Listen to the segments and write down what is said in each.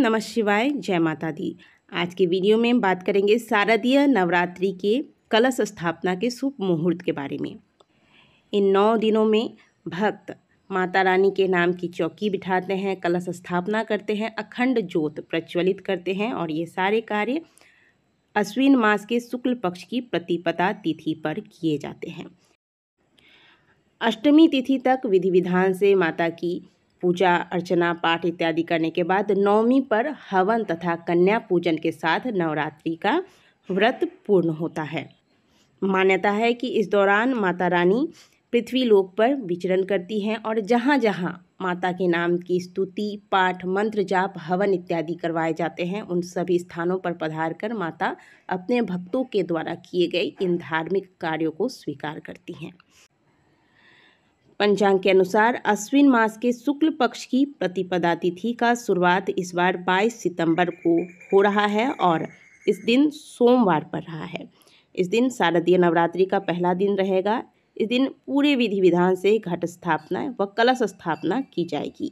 नमः शिवाय, जय माता दी। आज के वीडियो में बात करेंगे शारदीय नवरात्रि के कलश स्थापना के शुभ मुहूर्त के बारे में। इन 9 दिनों में भक्त माता रानी के नाम की चौकी बिठाते हैं, कलश स्थापना करते हैं, अखंड ज्योत प्रज्वलित करते हैं और ये सारे कार्य अश्विन मास के शुक्ल पक्ष की प्रतिपदा तिथि पर किए जाते हैं। अष्टमी तिथि तक विधि विधान से माता की पूजा अर्चना पाठ इत्यादि करने के बाद नवमी पर हवन तथा कन्या पूजन के साथ नवरात्रि का व्रत पूर्ण होता है। मान्यता है कि इस दौरान माता रानी पृथ्वी लोक पर विचरण करती हैं और जहाँ जहाँ माता के नाम की स्तुति पाठ मंत्र जाप हवन इत्यादि करवाए जाते हैं, उन सभी स्थानों पर पधार कर माता अपने भक्तों के द्वारा किए गए इन धार्मिक कार्यों को स्वीकार करती हैं। पंचांग के अनुसार अश्विन मास के शुक्ल पक्ष की प्रतिपदा तिथि का शुरुआत इस बार 22 सितंबर को हो रहा है और इस दिन सोमवार पड़ रहा है। इस दिन शारदीय नवरात्रि का पहला दिन रहेगा। इस दिन पूरे विधि विधान से घट स्थापना व कलश स्थापना की जाएगी।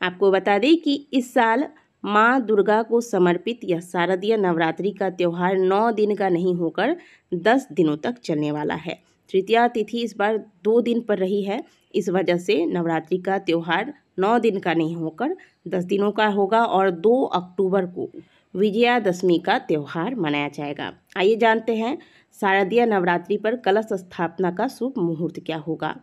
आपको बता दें कि इस साल माँ दुर्गा को समर्पित यह शारदीय नवरात्रि का त्यौहार 9 दिन का नहीं होकर 10 दिनों तक चलने वाला है। तृतीया तिथि इस बार 2 दिन पर रही है। इस वजह से नवरात्रि का त्यौहार 9 दिन का नहीं होकर 10 दिनों का होगा और 2 अक्टूबर को विजयादशमी का त्यौहार मनाया जाएगा। आइए जानते हैं शारदीय नवरात्रि पर कलश स्थापना का शुभ मुहूर्त क्या होगा।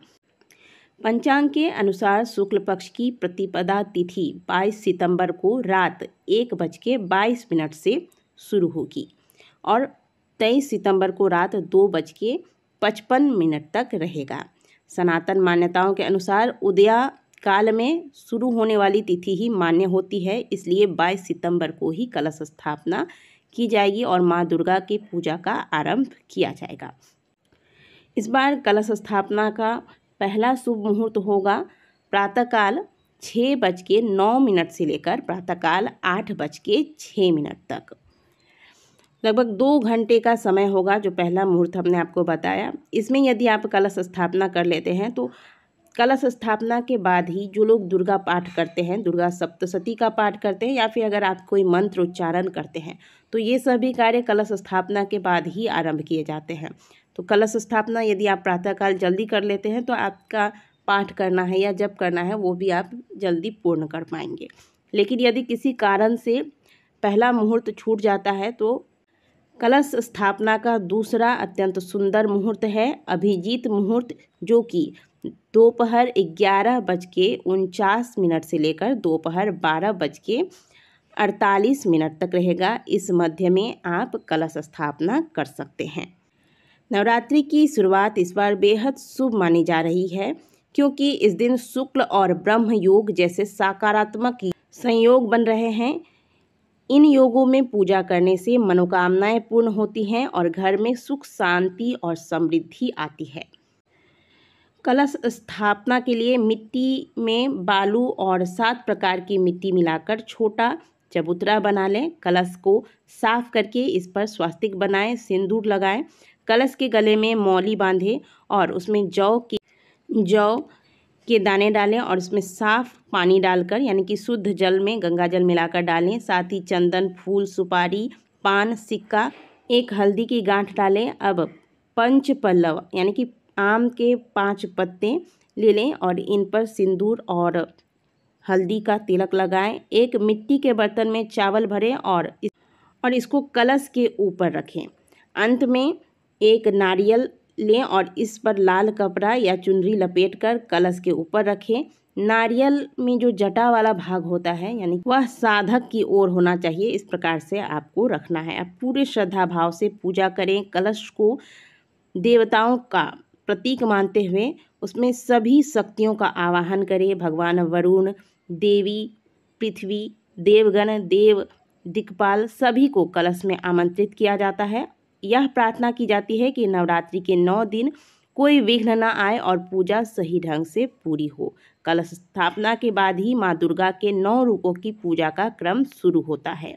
पंचांग के अनुसार शुक्ल पक्ष की प्रतिपदा तिथि 22 सितंबर को रात 1:22 से शुरू होगी और 23 सितंबर को रात 2:55 तक रहेगा। सनातन मान्यताओं के अनुसार उदया काल में शुरू होने वाली तिथि ही मान्य होती है, इसलिए 22 सितंबर को ही कलश स्थापना की जाएगी और माँ दुर्गा की पूजा का आरंभ किया जाएगा। इस बार कलश स्थापना का पहला शुभ मुहूर्त होगा प्रातःकाल 6:09 से लेकर प्रातःकाल 8:06 तक। लगभग 2 घंटे का समय होगा जो पहला मुहूर्त हमने आपको बताया। इसमें यदि आप कलश स्थापना कर लेते हैं तो कलश स्थापना के बाद ही जो लोग दुर्गा पाठ करते हैं, दुर्गा सप्तशती का पाठ करते हैं या फिर अगर आप कोई मंत्र उच्चारण करते हैं तो ये सभी कार्य कलश स्थापना के बाद ही आरंभ किए जाते हैं। तो कलश स्थापना यदि आप प्रातःकाल जल्दी कर लेते हैं तो आपका पाठ करना है या जप करना है वो भी आप जल्दी पूर्ण कर पाएंगे। लेकिन यदि किसी कारण से पहला मुहूर्त छूट जाता है तो कलश स्थापना का दूसरा अत्यंत सुंदर मुहूर्त है अभिजीत मुहूर्त, जो कि दोपहर 11:49 से लेकर दोपहर 12:48 तक रहेगा। इस मध्य में आप कलश स्थापना कर सकते हैं। नवरात्रि की शुरुआत इस बार बेहद शुभ मानी जा रही है क्योंकि इस दिन शुक्ल और ब्रह्म योग जैसे सकारात्मक संयोग बन रहे हैं। इन योगों में पूजा करने से मनोकामनाएं पूर्ण होती हैं और घर में सुख शांति और समृद्धि आती है। कलश स्थापना के लिए मिट्टी में बालू और 7 प्रकार की मिट्टी मिलाकर छोटा चबूतरा बना लें। कलश को साफ करके इस पर स्वास्तिक बनाएं, सिंदूर लगाएं, कलश के गले में मौली बांधें और उसमें जौ के दाने डालें और उसमें साफ पानी डालकर यानी कि शुद्ध जल में गंगा जल मिलाकर डालें। साथ ही चंदन, फूल, सुपारी, पान, सिक्का, एक हल्दी की गांठ डालें। अब पंच पल्लव यानी कि आम के 5 पत्ते ले लें और इन पर सिंदूर और हल्दी का तिलक लगाएं। एक मिट्टी के बर्तन में चावल भरें और इसको कलश के ऊपर रखें। अंत में एक नारियल लें और इस पर लाल कपड़ा या चुनरी लपेटकर कलश के ऊपर रखें। नारियल में जो जटा वाला भाग होता है यानी वह साधक की ओर होना चाहिए। इस प्रकार से आपको रखना है। आप पूरे श्रद्धा भाव से पूजा करें। कलश को देवताओं का प्रतीक मानते हुए उसमें सभी शक्तियों का आवाहन करें। भगवान वरुण, देवी पृथ्वी, देवगण, देव दिक्पाल सभी को कलश में आमंत्रित किया जाता है। यह प्रार्थना की जाती है कि नवरात्रि के 9 दिन कोई विघ्न न आए और पूजा सही ढंग से पूरी हो। कलश स्थापना के बाद ही माँ दुर्गा के 9 रूपों की पूजा का क्रम शुरू होता है।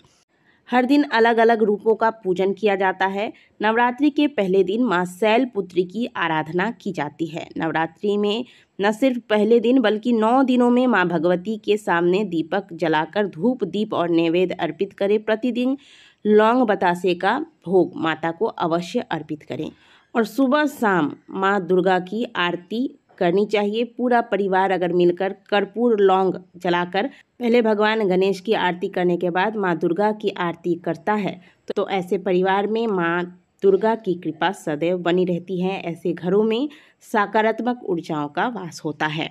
हर दिन अलग अलग रूपों का पूजन किया जाता है। नवरात्रि के पहले दिन माँ शैलपुत्री की आराधना की जाती है। नवरात्रि में न सिर्फ पहले दिन बल्कि 9 दिनों में माँ भगवती के सामने दीपक जलाकर धूप दीप और नैवेद्य अर्पित करें। प्रतिदिन लौंग बतासे का भोग माता को अवश्य अर्पित करें और सुबह शाम माँ दुर्गा की आरती करनी चाहिए। पूरा परिवार अगर मिलकर कर्पूर लौंग जलाकर पहले भगवान गणेश की आरती करने के बाद माँ दुर्गा की आरती करता है तो ऐसे परिवार में माँ दुर्गा की कृपा सदैव बनी रहती है। ऐसे घरों में सकारात्मक ऊर्जाओं का वास होता है।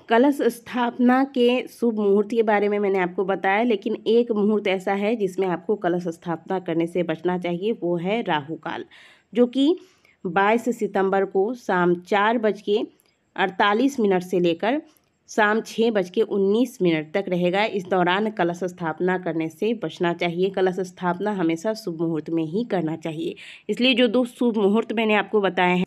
कलश स्थापना के शुभ मुहूर्त के बारे में मैंने आपको बताया, लेकिन एक मुहूर्त ऐसा है जिसमें आपको कलश स्थापना करने से बचना चाहिए, वो है राहु काल, जो कि 22 सितंबर को शाम 4:48 से लेकर शाम 6:19 तक रहेगा। इस दौरान कलश स्थापना करने से बचना चाहिए। कलश स्थापना हमेशा शुभ मुहूर्त में ही करना चाहिए। इसलिए जो 2 शुभ मुहूर्त मैंने आपको बताए हैं